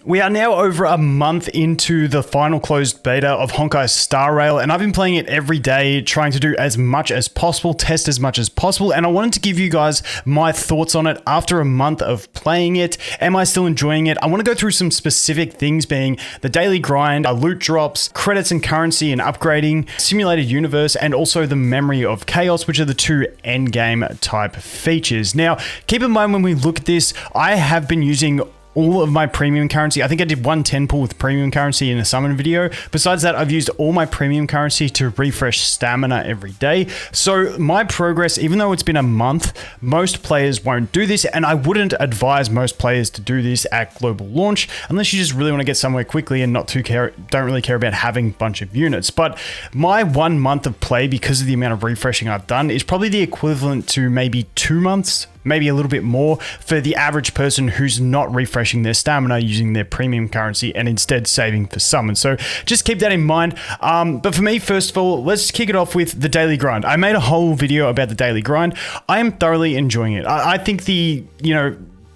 We are now over a month into the final closed beta of Honkai Star Rail, and I've been playing it every day, trying to do as much as possible, test as much as possible, and I wanted to give you guys my thoughts on it after a month of playing it. Am I still enjoying it? I want to go through some specific things, being the daily grind, loot drops, credits and currency and upgrading, simulated universe, and also the memory of chaos, which are the two endgame type features. Now, keep in mind when we look at this, I have been using all of my premium currency. I think I did 110 pull with premium currency in a summon video. Besides that, I've used all my premium currency to refresh stamina every day. So my progress, even though it's been a month, most players won't do this, and I wouldn't advise most players to do this at global launch unless you just really want to get somewhere quickly and don't really care about having a bunch of units. But my 1 month of play, because of the amount of refreshing I've done, is probably the equivalent to maybe 2 months, maybe a little bit more for the average person who's not refreshing their stamina using their premium currency and instead saving for summon. So just keep that in mind. But for me, first of all, let's kick it off with the daily grind. I made a whole video about the daily grind. I am thoroughly enjoying it. I think the,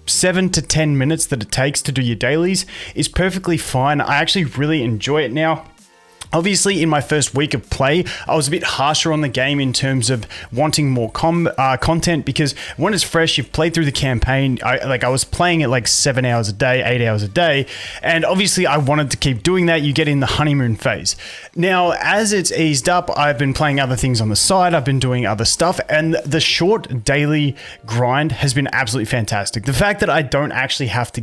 7 to 10 minutes that it takes to do your dailies is perfectly fine. I actually really enjoy it now. Obviously, in my first week of play, I was a bit harsher on the game in terms of wanting more content, because when it's fresh, you've played through the campaign. I was playing it like 7 hours a day, 8 hours a day, and obviously I wanted to keep doing that. You get in the honeymoon phase. Now, as it's eased up, I've been playing other things on the side. I've been doing other stuff, and the short daily grind has been absolutely fantastic. The fact that I don't actually have to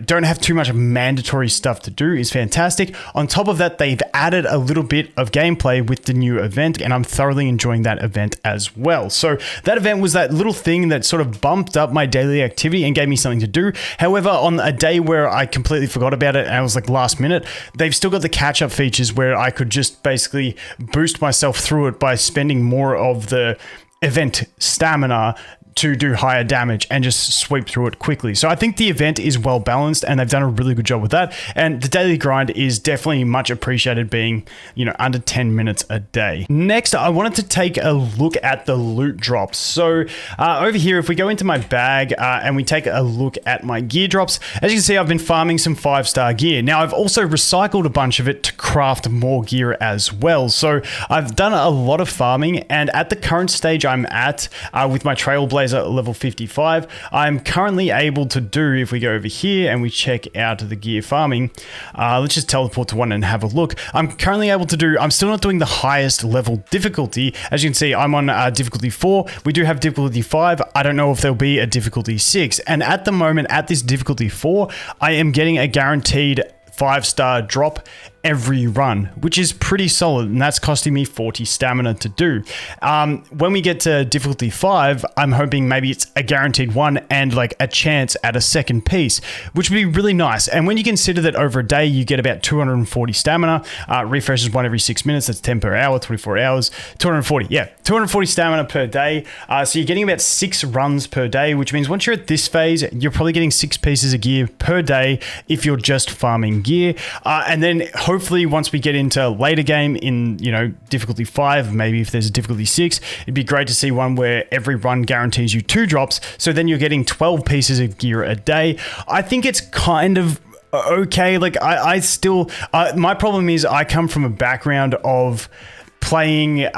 don't have too much mandatory stuff to do is fantastic. On top of that, they've added a little bit of gameplay with the new event, and I'm thoroughly enjoying that event as well. So that event was that little thing that sort of bumped up my daily activity and gave me something to do. However, on a day where I completely forgot about it and I was like last minute, they've still got the catch-up features where I could just basically boost myself through it by spending more of the event stamina to do higher damage and just sweep through it quickly. So I think the event is well balanced and they've done a really good job with that. And the daily grind is definitely much appreciated, being, under 10 minutes a day. Next, I wanted to take a look at the loot drops. So over here, if we go into my bag and we take a look at my gear drops, as you can see, I've been farming some 5-star gear. Now, I've also recycled a bunch of it to craft more gear as well. So I've done a lot of farming, and at the current stage I'm at with my Trailblazer level 55, I'm currently able to do, if we go over here and we check out the gear farming, let's just teleport to one and have a look. I'm currently able to do, I'm still not doing the highest level difficulty. As you can see, I'm on difficulty 4. We do have difficulty 5. I don't know if there'll be a difficulty 6. And at the moment, at this difficulty 4, I am getting a guaranteed 5-star drop every run, which is pretty solid, and that's costing me 40 stamina to do. When we get to difficulty 5, I'm hoping maybe it's a guaranteed one and like a chance at a second piece, which would be really nice. And when you consider that over a day you get about 240 stamina, refreshes one every 6 minutes, that's 10 per hour, 24 hours, 240 stamina per day. So you're getting about 6 runs per day, which means once you're at this phase, you're probably getting 6 pieces of gear per day if you're just farming gear. And then hopefully once we get into later game in, difficulty 5, maybe if there's a difficulty 6, it'd be great to see one where every run guarantees you 2 drops. So then you're getting 12 pieces of gear a day. I think it's kind of okay. Like I still, my problem is I come from a background of playing,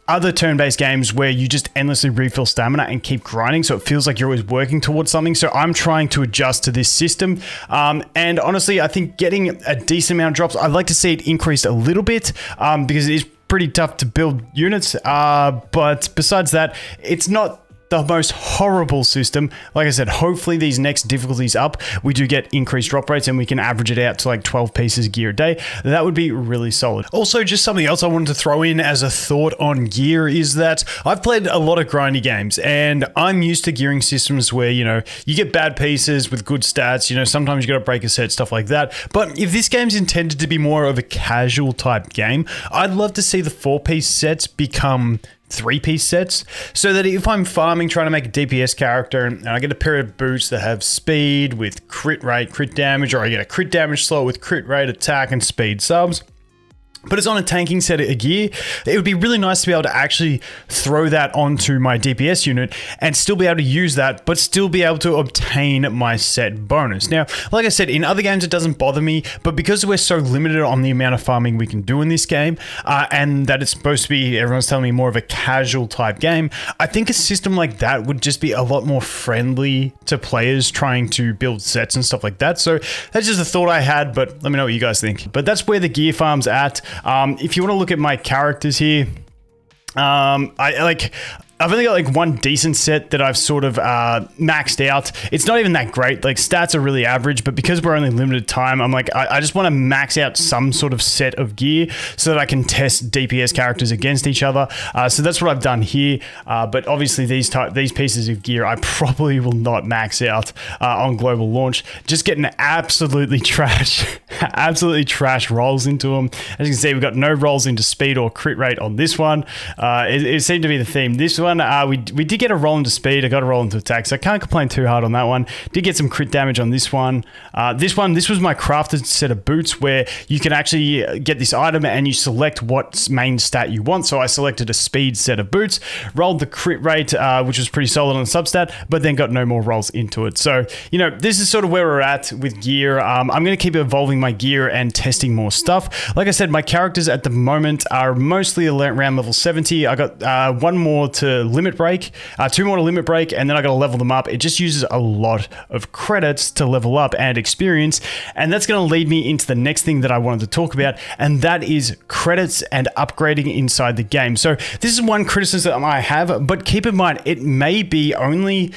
other turn-based games where you just endlessly refill stamina and keep grinding, so it feels like you're always working towards something. So I'm trying to adjust to this system, and honestly, I think getting a decent amount of drops, I'd like to see it increased a little bit, because it is pretty tough to build units, but besides that, it's not the most horrible system. Like I said, hopefully these next difficulties up, we do get increased drop rates and we can average it out to like 12 pieces of gear a day. That would be really solid. Also, just something else I wanted to throw in as a thought on gear is that I've played a lot of grindy games, and I'm used to gearing systems where, you get bad pieces with good stats, sometimes you got to break a set, stuff like that. But if this game's intended to be more of a casual type game, I'd love to see the 4-piece sets become 3-piece sets, so that if I'm farming, trying to make a DPS character, and I get a pair of boots that have speed with crit rate, crit damage, or I get a crit damage slot with crit rate, attack, and speed subs, but it's on a tanking set of gear. It would be really nice to be able to actually throw that onto my DPS unit and still be able to use that, but still be able to obtain my set bonus. Now, like I said, in other games, it doesn't bother me, but because we're so limited on the amount of farming we can do in this game, and that it's supposed to be, everyone's telling me, more of a casual type game, I think a system like that would just be a lot more friendly to players trying to build sets and stuff like that. So that's just a thought I had, but let me know what you guys think. But that's where the gear farm's at. If you want to look at my characters here, I've only got like one decent set that I've sort of maxed out. It's not even that great. Like stats are really average, but because we're only limited time, I'm like, I just want to max out some sort of set of gear so that I can test DPS characters against each other. So that's what I've done here. But obviously these pieces of gear, I probably will not max out on global launch. Just getting absolutely trash rolls into them. As you can see, we've got no rolls into speed or crit rate on this one. It seemed to be the theme. This one, we did get a roll into speed. I got a roll into attack, so I can't complain too hard on that one. Did get some crit damage on this one. This was my crafted set of boots where you can actually get this item and you select what main stat you want. So I selected a speed set of boots, rolled the crit rate, which was pretty solid on the substat, but then got no more rolls into it. So, you know, this is sort of where we're at with gear. I'm going to keep evolving my gear and testing more stuff. Like I said, my characters at the moment are mostly around level 70. I got one more to limit break, two more to limit break, and then I got to level them up. It just uses a lot of credits to level up and experience, and that's going to lead me into the next thing that I wanted to talk about, and that is credits and upgrading inside the game. So this is one criticism I have, but keep in mind, it may be only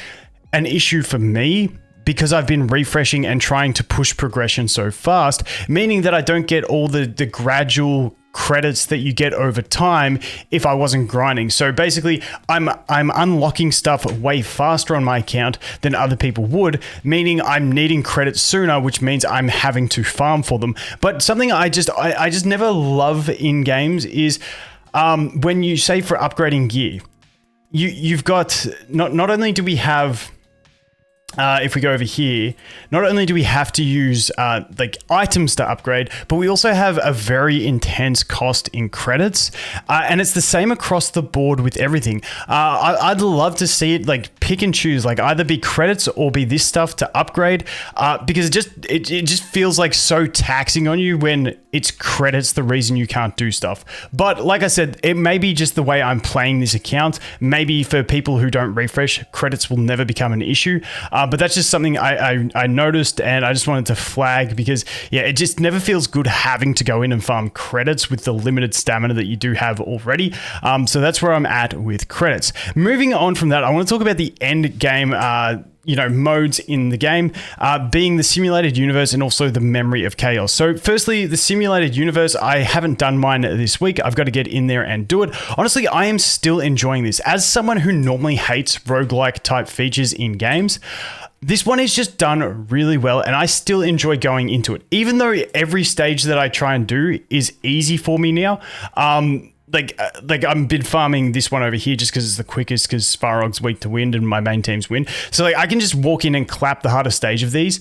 an issue for me because I've been refreshing and trying to push progression so fast, meaning that I don't get all the gradual credits that you get over time if I wasn't grinding. So basically, I'm unlocking stuff way faster on my account than other people would, meaning I'm needing credits sooner, which means I'm having to farm for them. But something I just never love in games is when you say for upgrading gear, you've got not only do we have if we go over here, not only do we have to use like items to upgrade, but we also have a very intense cost in credits, and it's the same across the board with everything. I'd love to see it like pick and choose, like either be credits or be this stuff to upgrade, because it just feels like so taxing on you when it's credits the reason you can't do stuff. But like I said, it may be just the way I'm playing this account. Maybe for people who don't refresh, credits will never become an issue. But that's just something I noticed, and I just wanted to flag because, yeah, it just never feels good having to go in and farm credits with the limited stamina that you do have already. So that's where I'm at with credits. Moving on from that, I want to talk about the end game modes in the game, being the simulated universe and also the memory of chaos. So firstly, the simulated universe, I haven't done mine this week. I've got to get in there and do it. Honestly, I am still enjoying this. As someone who normally hates roguelike type features in games, this one is just done really well, and I still enjoy going into it. Even though every stage that I try and do is easy for me now, like I'm been farming this one over here just because it's the quickest, because Svarog's weak to wind and my main teams win. So like I can just walk in and clap the hardest stage of these.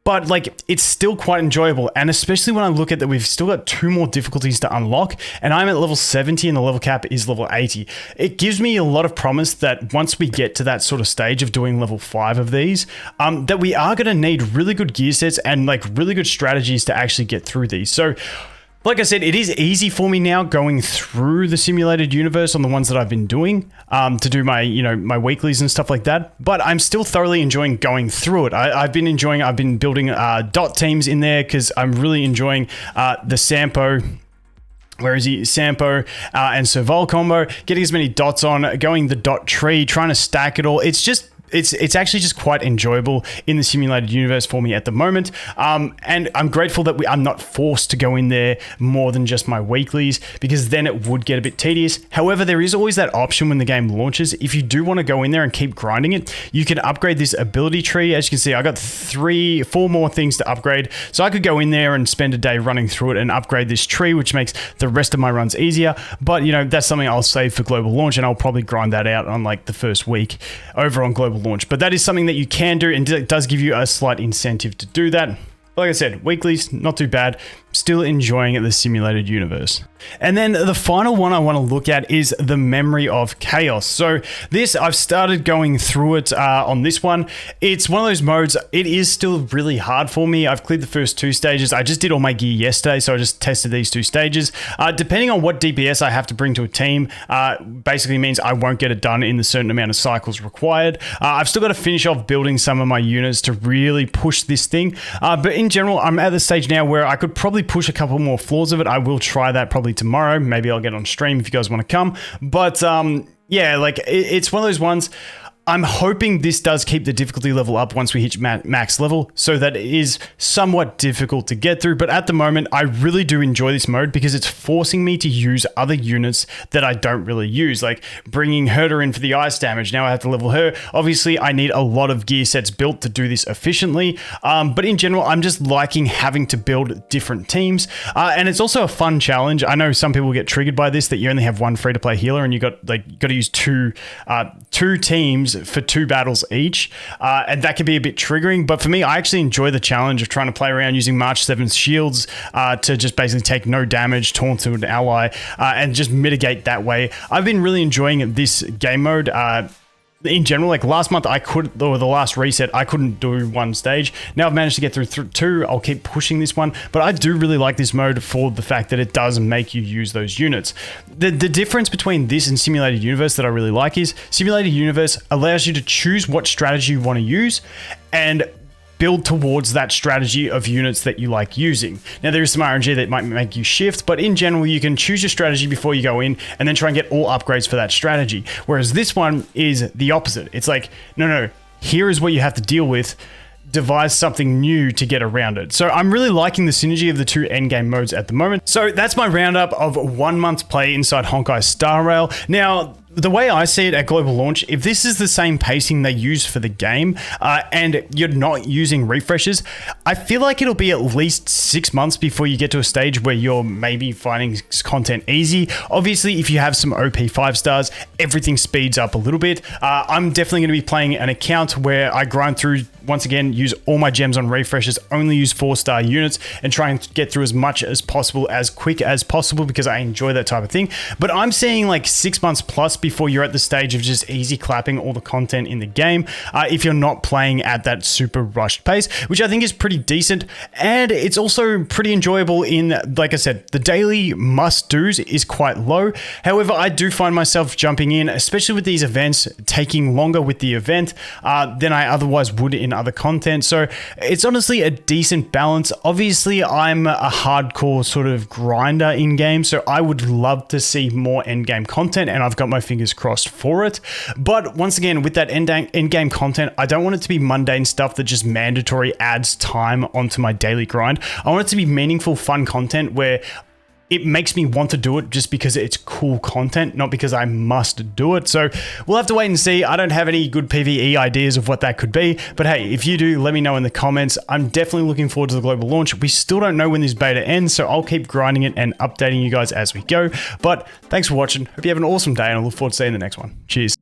But like it's still quite enjoyable, and especially when I look at that we've still got 2 more difficulties to unlock, and I'm at level 70 and the level cap is level 80. It gives me a lot of promise that once we get to that sort of stage of doing level 5 of these, that we are going to need really good gear sets and like really good strategies to actually get through these. So like I said, it is easy for me now going through the simulated universe on the ones that I've been doing to do my, my weeklies and stuff like that. But I'm still thoroughly enjoying going through it. I've been building dot teams in there because I'm really enjoying the Sampo. Where is he? Sampo and Serval combo, getting as many dots on, going the dot tree, trying to stack it all. It's actually just quite enjoyable in the simulated universe for me at the moment. And I'm grateful that I'm not forced to go in there more than just my weeklies, because then it would get a bit tedious. However, there is always that option when the game launches. If you do want to go in there and keep grinding it, you can upgrade this ability tree. As you can see, I got 4 more things to upgrade. So I could go in there and spend a day running through it and upgrade this tree, which makes the rest of my runs easier. But, that's something I'll save for global launch, and I'll probably grind that out on like the first week over on global launch. But that is something that you can do, and it does give you a slight incentive to do that. Like I said, weeklies, not too bad. still enjoying the simulated universe. And then the final one I want to look at is the Memory of Chaos. So this, I've started going through it on this one. It's one of those modes, it is still really hard for me. I've cleared the first 2 stages. I just did all my gear yesterday, so I just tested these 2 stages. Depending on what DPS I have to bring to a team, basically means I won't get it done in the certain amount of cycles required. I've still got to finish off building some of my units to really push this thing. But in general, I'm at the stage now where I could probably push a couple more floors of it. I will try that probably tomorrow. Maybe I'll get on stream if you guys want to come. But yeah, like it's one of those ones. I'm hoping this does keep the difficulty level up once we hit max level, so that it is somewhat difficult to get through. But at the moment, I really do enjoy this mode because it's forcing me to use other units that I don't really use, like bringing Herder in for the ice damage. Now I have to level her. Obviously, I need a lot of gear sets built to do this efficiently. But in general, I'm just liking having to build different teams. And it's also a fun challenge. I know some people get triggered by this, that you only have one free-to-play healer and you got to use two teams for 2 battles each, and that can be a bit triggering. But for me, I actually enjoy the challenge of trying to play around using March 7th shields to just basically take no damage, taunt to an ally, and just mitigate that way. I've been really enjoying this game mode. In general, like last month or the last reset, I couldn't do 1 stage. Now I've managed to get through 2. I'll keep pushing this one, but I do really like this mode for the fact that it does make you use those units. The difference between this and Simulated Universe that I really like is Simulated Universe allows you to choose what strategy you want to use and build towards that strategy of units that you like using. Now, there is some RNG that might make you shift, but in general, you can choose your strategy before you go in and then try and get all upgrades for that strategy. Whereas this one is the opposite. It's like, no, here is what you have to deal with. Devise something new to get around it. So I'm really liking the synergy of the 2 endgame modes at the moment. So that's my roundup of 1 month play inside Honkai Star Rail. Now, the way I see it at global launch, if this is the same pacing they use for the game and you're not using refreshes, I feel like it'll be at least 6 months before you get to a stage where you're maybe finding content easy. Obviously, if you have some OP 5 stars, everything speeds up a little bit. I'm definitely going to be playing an account where I grind through, once again, use all my gems on refreshes, only use 4-star units, and try and get through as much as possible, as quick as possible, because I enjoy that type of thing. But I'm seeing like 6 months plus before you're at the stage of just easy clapping all the content in the game, if you're not playing at that super rushed pace, which I think is pretty decent. And it's also pretty enjoyable in, like I said, the daily must-dos is quite low. However, I do find myself jumping in, especially with these events, taking longer with the event than I otherwise would in other content. So it's honestly a decent balance. Obviously, I'm a hardcore sort of grinder in game, so I would love to see more end-game content, and I've got my fingers crossed for it. But once again, with that end-game content, I don't want it to be mundane stuff that just mandatory adds time onto my daily grind. I want it to be meaningful, fun content where it makes me want to do it just because it's cool content, not because I must do it. So we'll have to wait and see. I don't have any good PvE ideas of what that could be, but hey, if you do, let me know in the comments. I'm definitely looking forward to the global launch. We still don't know when this beta ends, so I'll keep grinding it and updating you guys as we go. But thanks for watching. Hope you have an awesome day, and I look forward to seeing you in the next one. Cheers.